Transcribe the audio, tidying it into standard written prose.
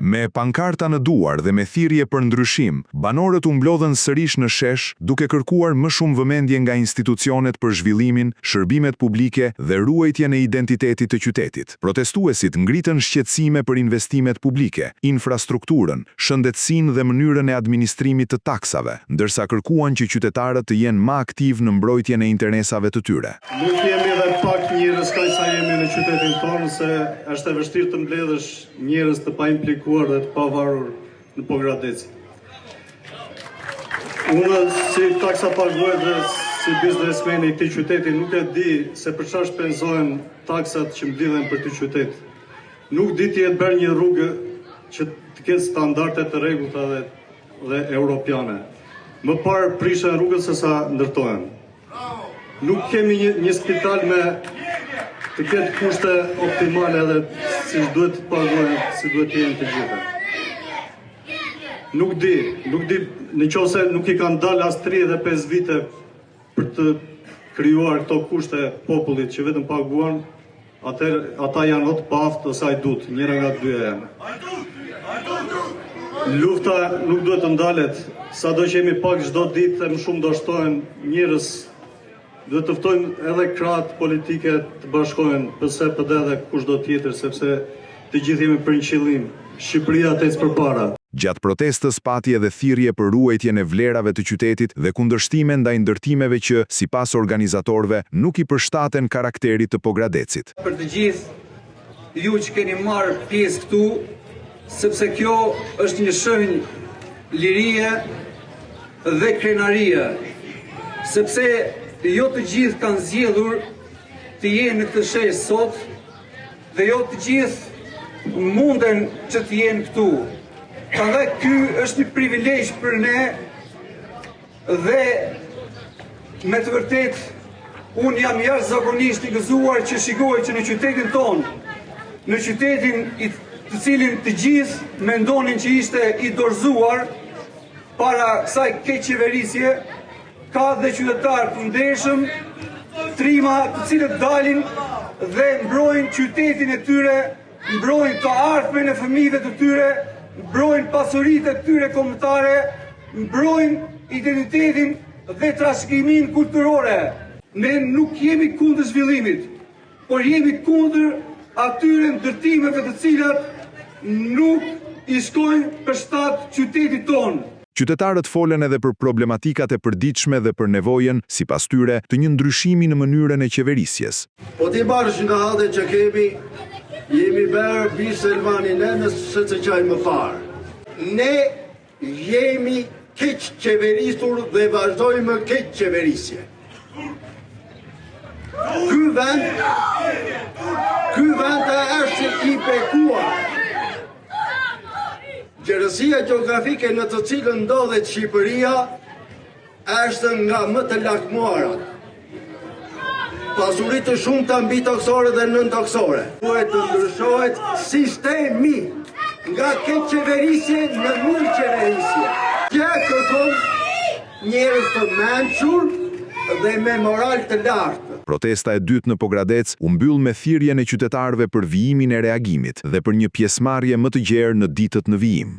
Me pankarta në duar dhe me thirrje për ndryshim, banorët u mblodhen sërish në shesh duke kërkuar më shumë vëmendje nga institucionet për zhvillimin, shërbimet publike dhe ruajtjen e identitetit të qytetit. Protestuesit ngritën shqetësime për investimet publike, infrastrukturën, shëndetësinë dhe mënyrën e administrimit të taksave, ndërsa kërkuan që qytetarët të jenë më aktiv në mbrojtjen e interesave të tyre. Nuk jemi dhe pak njerëz kaq sa jemi në qytetin tonë, se është e vështirë të mbledhësh njerëz të pa implikuar dhe të pavarur në Pogradeci. Unë si taksa pagues dhe si biznesmen i këtij qyteti nuk e di se për çfarë shpenzohen taksat që mblidhen për këtë qytet. Nuk di të jetë bërë një rrugë që të ketë standarde të rregullta dhe europiane. Më parë prishen rrugët se sa ndërtohen. Nuk kemi një spital me të ketë kushte optimale dhe si duhet të paguhen, si duhet të jenë të gjitha. Nuk di, në qoftë se nuk i kanë dalë as 35 vite për të krijuar këto kushte popullit që vetëm paguan, atëherë ata janë ot pa aftë ose ajdut, njëra nga dyja janë. Lufta nuk duhet të ndalet, sado që jemi pak çdo ditë dhe më shumë do shtohen njerëz. Duhet të ftojmë edhe krahët politike të bashkohen, pëse PD dhe kushdo tjetër, sepse të gjithë jemi për një qëllim. Shqipëria të ecë përpara. Gjatë protestës pati edhe thirrje për ruajtjen e vlerave të qytetit dhe kundërshtime ndaj ndërtimeve që, sipas organizatorëve, nuk i përshtaten karakterit të Pogradecit. Për të gjithë ju që keni marrë pjesë këtu, sepse kjo është një shenjë lirie dhe krenarie, sepse jo të gjithë kanë zgjedhur të jenë në këtë shes sot dhe jo të gjithë munden që të jenë këtu. Prandaj ky është një privilegj për ne dhe me të vërtet unë jam jashtëzakonisht i gëzuar që shikoj që në qytetin tonë, në qytetin të cilin të gjithë mendonin që ishte i dorëzuar para kësaj keqeverisje, ka dhe qytetarë të ndershëm, trima të cilët dalin dhe mbrojnë qytetin e tyre, mbrojnë të ardhmen e fëmijëve të tyre, mbrojnë pasuritë e tyre kombëtare, mbrojnë identitetin dhe trashëgiminë kulturore. Ne nuk jemi kundër zhvillimit, por jemi kundër atyre ndërtimeve të cilat nuk i shkojnë për shtat qytetit tonë. Qytetarët folen edhe për problematikat e përditshme dhe për nevojën, sipas tyre, të një ndryshimi në mënyrën e qeverisjes. Po ti marrësh nga hallet që kemi, jemi bërë biselmani ne nëse që qaj më parë. Ne jemi keq qeverisur dhe vazhdojmë keq qeverisje. Ky vend është i bekuar. Gjerësia gjeografike në të cilën ndodhet Shqipëria është nga më të lakmuarat. Pasuritë të shumta mbi toksore dhe nën toksore. Duhet të ndryshohet sistemi nga keq qeverisje në mirë qeverisje. Që kërkon njerëz të mençur dhe me moral të lartë. Protesta e dytë në Pogradec u mbyll me thirrjen e qytetarëve për vijimin e reagimit dhe për një pjesëmarrje më të gjerë në ditët në vijim.